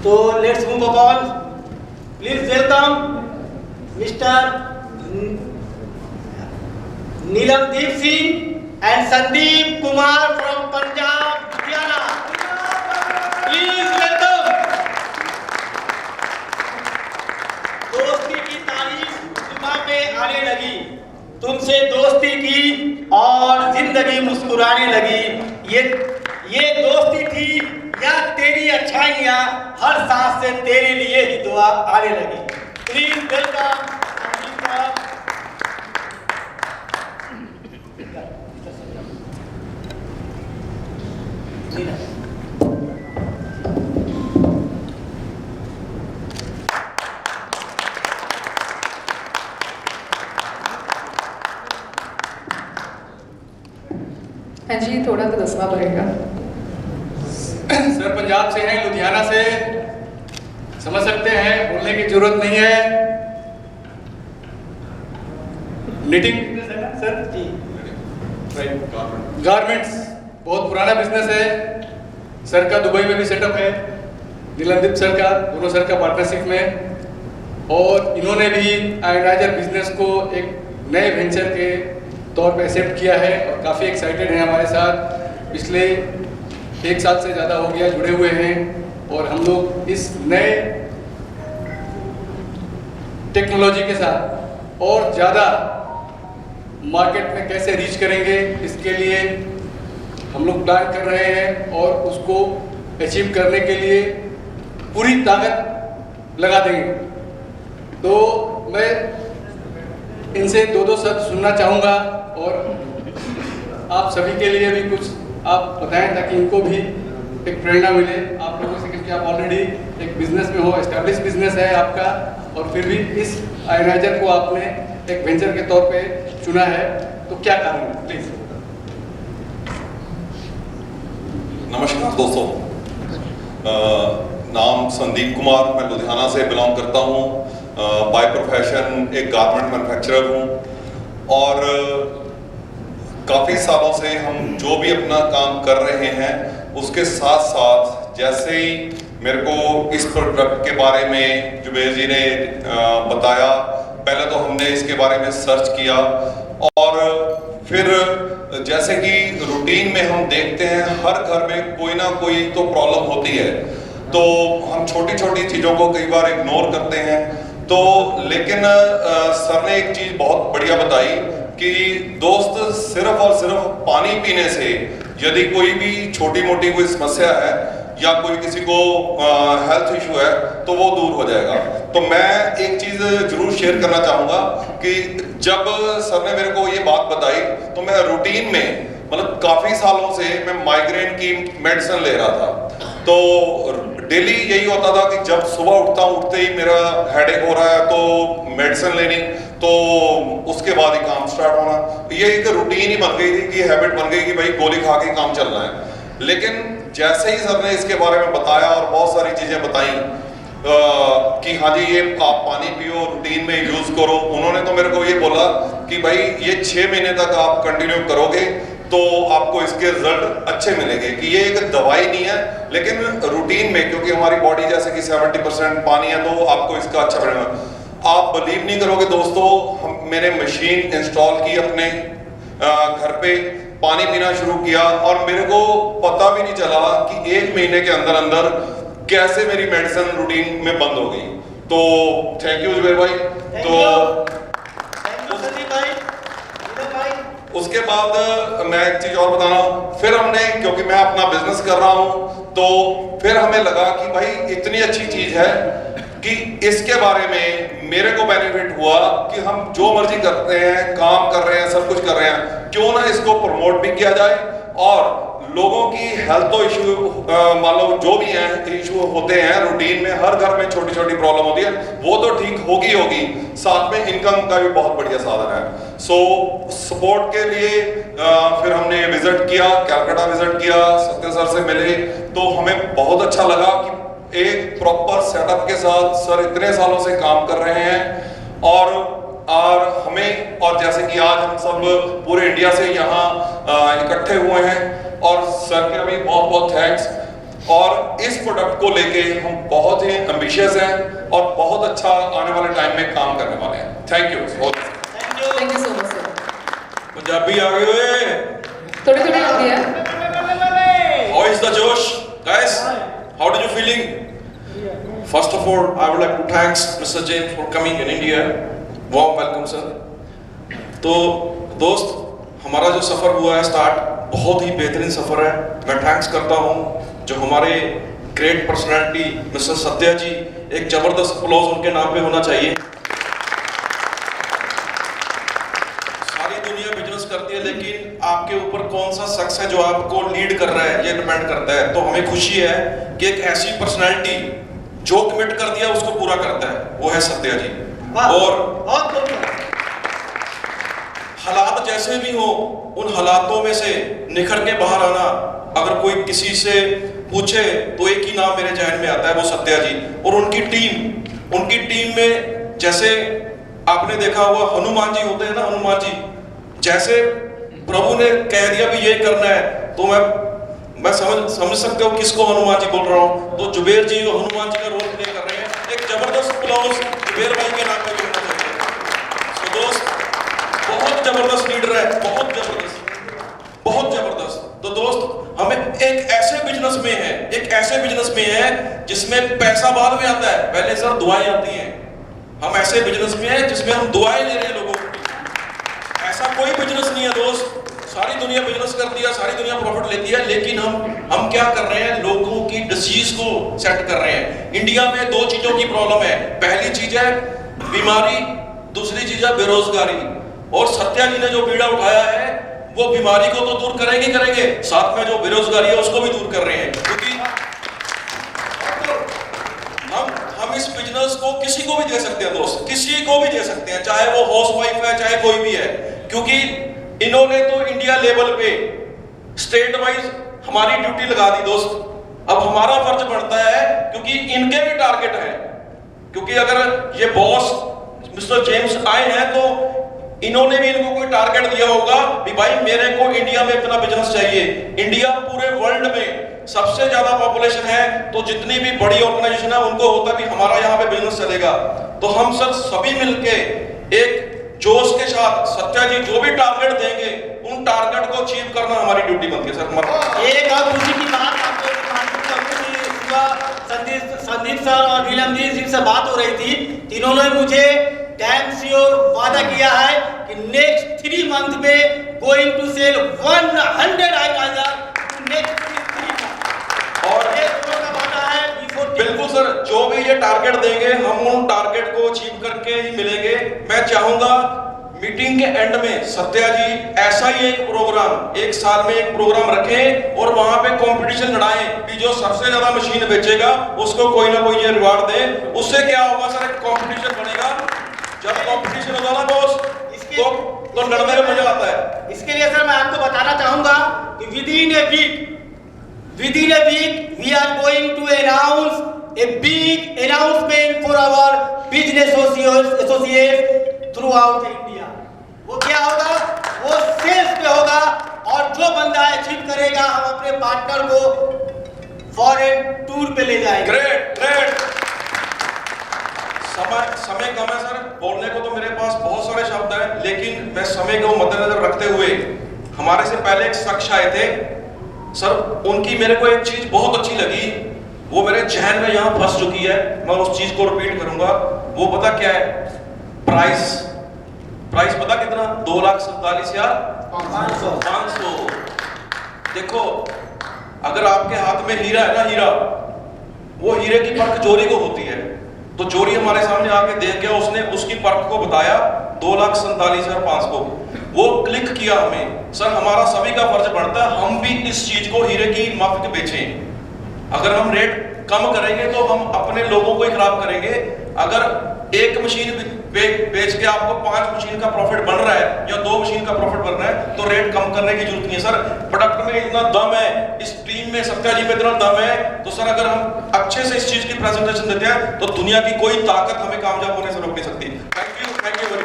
तो let's move upon, please welcome mister Neelamdeep Singh and Sandeep Kumar from Punjab Ludhiana, please welcome. दोस्ती की तारीफ जुबान पे आने लगी, तुमसे दोस्ती की और जिंदगी मुस्कुराने लगी। ये दोस्ती थी या तेरी अच्छाइयाँ हर सांस से तेरे लिए ही दुआ आने लगी। Please welcome. हाँ जी, थोड़ा तो दसना पड़ेगा। सर पंजाब से हैं, लुधियाना से, समझ सकते हैं, बोलने की जरूरत नहीं है। निटिंग बिजनेस है ना सर? जी राइट। गारमेंट्स बहुत पुराना बिजनेस है सर का, दुबई में भी सेटअप है नीलमदीप सर का, दोनों सर का पार्टनरशिप में। और इन्होंने भी आयोनाइजर बिजनेस को एक नए वेंचर के तौर पे एक्सेप्ट किया है और काफ़ी एक्साइटेड हैं हमारे साथ। पिछले 1 साल से ज़्यादा हो गया जुड़े हुए हैं और हम लोग इस नए टेक्नोलॉजी के साथ और ज़्यादा मार्केट में कैसे रीच करेंगे इसके लिए हम लोग प्लान कर रहे हैं और उसको अचीव करने के लिए पूरी ताकत लगा देंगे। तो मैं इनसे 2-2 शब्द सुनना चाहूँगा और आप सभी के लिए भी कुछ आप बताएं ताकि इनको भी एक प्रेरणा मिले आप लोगों से, क्योंकि आप ऑलरेडी एक बिजनेस में हो, एस्टैब्लिश बिजनेस है आपका, और फिर भी इस आयोनाइजर को आपने एक वेंचर के तौर पे चुना है, तो क्या कारण है? प्लीज। नमस्कार दोस्तों, नाम संदीप कुमार, मैं लुधियाना से बिलोंग करता हूँ। बाय प्रोफेशन एक गारमेंट मैन्युफैक्चरर हूँ और काफ़ी सालों से हम जो भी अपना काम कर रहे हैं उसके साथ साथ जैसे ही मेरे को इस प्रोडक्ट के बारे में जुबेर जी ने बताया, पहले तो हमने इसके बारे में सर्च किया और फिर जैसे कि रूटीन में हम देखते हैं हर घर में कोई ना कोई तो प्रॉब्लम होती है, तो हम छोटी छोटी चीज़ों को कई बार इग्नोर करते हैं। तो लेकिन सर ने एक चीज़ बहुत बढ़िया बताई कि दोस्त सिर्फ और सिर्फ पानी पीने से यदि कोई भी छोटी मोटी कोई समस्या है या कोई किसी को हेल्थ इशू है तो वो दूर हो जाएगा। तो मैं एक चीज़ जरूर शेयर करना चाहूँगा कि जब सर ने मेरे को ये बात बताई तो मैं रूटीन में मतलब काफ़ी सालों से मैं माइग्रेन की मेडिसिन ले रहा था। तो डेली यही होता था कि जब सुबह उठते ही मेरा हेडेक हो रहा है तो मेडिसिन लेनी, तो उसके बाद ही काम स्टार्ट होना। ये एक रूटीन ही बन गई थी कि हैबिट बन गई कि भाई गोली खा के काम चलना है। लेकिन जैसे ही सर ने इसके बारे में बताया और बहुत सारी चीज़ें बताई कि हाँ जी ये आप पानी पियो, रूटीन में यूज़ करो, उन्होंने तो मेरे को ये बोला कि भाई ये 6 महीने तक आप कंटिन्यू करोगे तो आपको इसके रिजल्ट अच्छे मिलेंगे। कि ये एक दवाई नहीं है लेकिन रूटीन में, क्योंकि हमारी बॉडी जैसे कि 70% पानी है तो आपको इसका अच्छा परिणाम। आप बिलीव नहीं करोगे दोस्तों, मैंने मशीन इंस्टॉल की अपने घर पे, पानी पीना शुरू किया और मेरे को पता भी नहीं चला कि 1 महीने के अंदर अंदर कैसे मेरी मेडिसिन रूटीन में बंद हो गई। तो थैंक यू जुबेर भाई। तो उसके बाद मैं एक चीज और बताना, फिर हमने, क्योंकि मैं अपना बिजनेस कर रहा हूं तो फिर हमें लगा कि भाई इतनी अच्छी चीज है कि इसके बारे में मेरे को बेनिफिट हुआ कि हम जो मर्जी करते हैं, काम कर रहे हैं, सब कुछ कर रहे हैं, क्यों ना इसको प्रमोट भी किया जाए और लोगों की हेल्थ तो इशू मान लो जो भी है इशू होते हैं रूटीन में, हर घर में छोटी छोटी प्रॉब्लम होती है, वो तो ठीक होगी, साथ में इनकम का भी बहुत बढ़िया साधन है। सो सपोर्ट के लिए फिर हमने विजिट किया, कलकत्ता विजिट किया, सत्य सर से मिले, तो हमें बहुत अच्छा लगा कि एक प्रॉपर सेटअप के साथ सर इतने सालों से काम कर रहे हैं और हमें, और जैसे कि आज हम सब पूरे इंडिया से यहाँ इकट्ठे हुए हैं और सर के भी बहुत बहुत थैंक्स। और इस प्रोडक्ट को लेके हम बहुत ही एम्बिशियस हैं और बहुत अच्छा आने वाले टाइम में काम करने वाले हैं। Thank you. Thank you so much sir. Punjabi आ गए हुए, थोड़ी थोड़ी आती है। How is the josh guys, how do you feeling? First of all, I would like to thanks Mr. Jain for coming in India. Warm welcome sir. तो दोस्त, हमारा जो सफ़र हुआ है स्टार्ट, बहुत ही बेहतरीन सफ़र है। मैं थैंक्स करता हूँ जो हमारे ग्रेट पर्सनालिटी मिस्टर सत्या जी, एक ज़बरदस्त अप्लॉज उनके नाम पे होना चाहिए। सारी दुनिया बिजनेस करती है, लेकिन आपके ऊपर कौन सा शख्स है जो आपको लीड कर रहा है, ये डिपेंड करता है। तो हमें खुशी है कि एक ऐसी पर्सनालिटी जो कमिट कर दिया उसको पूरा करता है, वो है सत्या जी। और हालात जैसे भी हो, उन हालातों में से निखर के बाहर आना। अगर कोई किसी से पूछे तो एक ही नाम मेरे जहन में आता है, वो सत्या जी और उनकी टीम में जैसे आपने देखा हुआ हनुमान जी होते हैं ना, हनुमान जी जैसे प्रभु ने कह दिया भी ये करना है, तो मैं समझ सकते हो किसको हनुमान जी बोल रहा हूँ। तो जुबेर जी हनुमान जी का रोल प्ले कर रहे हैं। एक जबरदस्त अप्लॉज जुबेर भाई के नाम पे करना चाहिए। तो दोस्त, बहुत जबरदस्त लीडर है, बहुत जबरदस्त। तो दोस्त, हमें एक ऐसे बिजनेस में है जिसमें पैसा बाद में आता है, पहले सर दुआएं आती हैं। हम ऐसे बिजनेस में है जिसमें हम दुआएं ले रहे हैं लोगों की। ऐसा कोई बिजनेस नहीं है दोस्त, सारी दुनिया बिजनेस करती है, सारी दुनिया प्रॉफिट लेती है, लेकिन हम क्या कर रहे हैं, लोगों की डिसीज को सेट कर रहे हैं। इंडिया में दो चीजों की प्रॉब्लम है, पहली चीज है बीमारी, दूसरी चीज है बेरोजगारी। और सत्या जी ने जो बीड़ा उठाया है वो बीमारी को तो दूर करेंगे, साथ में जो बेरोजगारी है उसको भी दूर कर रहे हैं। क्योंकि हम इस बिजनेस को किसी को भी दे सकते हैं दोस्त, किसी को भी दे सकते हैं, चाहे वो हाउसवाइफ है, चाहे कोई भी है। क्योंकि इन्होंने तो इंडिया लेवल पे स्टेट वाइज हमारी ड्यूटी लगा दी दोस्त। अब हमारा फर्ज बनता है, क्योंकि इनके भी टारगेट है। क्योंकि अगर ये बॉस मिस्टर जेम्स आए हैं तो इन्होंने भी इनको कोई टारगेट दिया होगा कि भाई मेरे को इंडिया में इतना बिजनेस चाहिए। इंडिया पूरे वर्ल्ड में सबसे ज्यादा पॉपुलेशन है, तो जितनी भी बड़ी ऑर्गेनाइजेशन है उनको होता है भी हमारा यहाँ पे बिजनेस चलेगा। तो हम सभी मिलके एक जोश के साथ सत्या जी जो भी टारगेट देंगे उन टारगेट को अचीव करना हमारी ड्यूटी बनती है सर। एक और खुशी की बात आपको संदीप सर और नीलमजीत जी से बात हो रही थी, तीनों ने मुझे टाइम श्योर वादा किया है कि नेक्स्ट 3 मंथ में going to sell 100 eyeliner next 3 month. और एक का वादा है बिल्कुल सर, जो भी ये टारगेट देंगे हम उन टारगेट को अचीव करके ही मिलेंगे। मैं चाहूंगा मीटिंग के एंड में सत्या जी ऐसा ही एक प्रोग्राम, एक साल में एक प्रोग्राम रखें और वहां पे कंपटीशन लड़ाएं कि जो सबसे ज्यादा मशीन बेचेगा उसको कोई ना कोई ये रिवार्ड दे। उससे क्या होगा सर, एक कंपटीशन बनेगा। जब कंपटीशन होगा ना बॉस, तो लड़ने में मजा आता है। इसके लिए सर मैं आपको बताना चाहूंगा कि within a week we are going to announce a big announcement for our business associates throughout India. वो क्या होगा, वो सेल्स पे होगा, और जो बंदा अचीव करेगा हम अपने पार्टनर को फॉरेन टूर पे ले जाएंगे। ग्रेट। समय कम है सर, बोलने को तो मेरे पास बहुत सारे शब्द हैं, लेकिन मैं समय को मद्देनजर रखते हुए, हमारे से पहले एक शख्स आए थे सर, उनकी मेरे को एक चीज बहुत अच्छी लगी, वो मेरे जहन में यहाँ फंस चुकी है, मैं उस चीज को रिपीट करूंगा। वो पता क्या है, प्राइस पता कितना, 2,47,500। देखो, अगर आपके हाथ में हीरा है ना, हीरा, वो हीरे की परख चोरी को होती है। तो चोरी हमारे सामने आके देख गया, उसने उसकी परख को बताया 2,47,500। वो क्लिक किया हमें। सर हमारा सभी का फर्ज बनता है हम भी इस चीज को हीरे की माफिक बेचें। अगर हम रेट कम करेंगे तो हम अपने लोगों को ही खराब करेंगे। अगर एक मशीन बेच के आपको 5 मशीन का प्रॉफिट बन रहा है या 2 मशीन का प्रॉफिट बन रहा है, तो रेट कम करने की जरूरत नहीं है। सर प्रोडक्ट में इतना दम है, इस टीम में सत्या जी में इतना दम है, तो सर अगर हम अच्छे से इस चीज की प्रेजेंटेशन देते हैं तो दुनिया की कोई ताकत हमें कामयाब होने से रोक नहीं सकती। Thank you very much.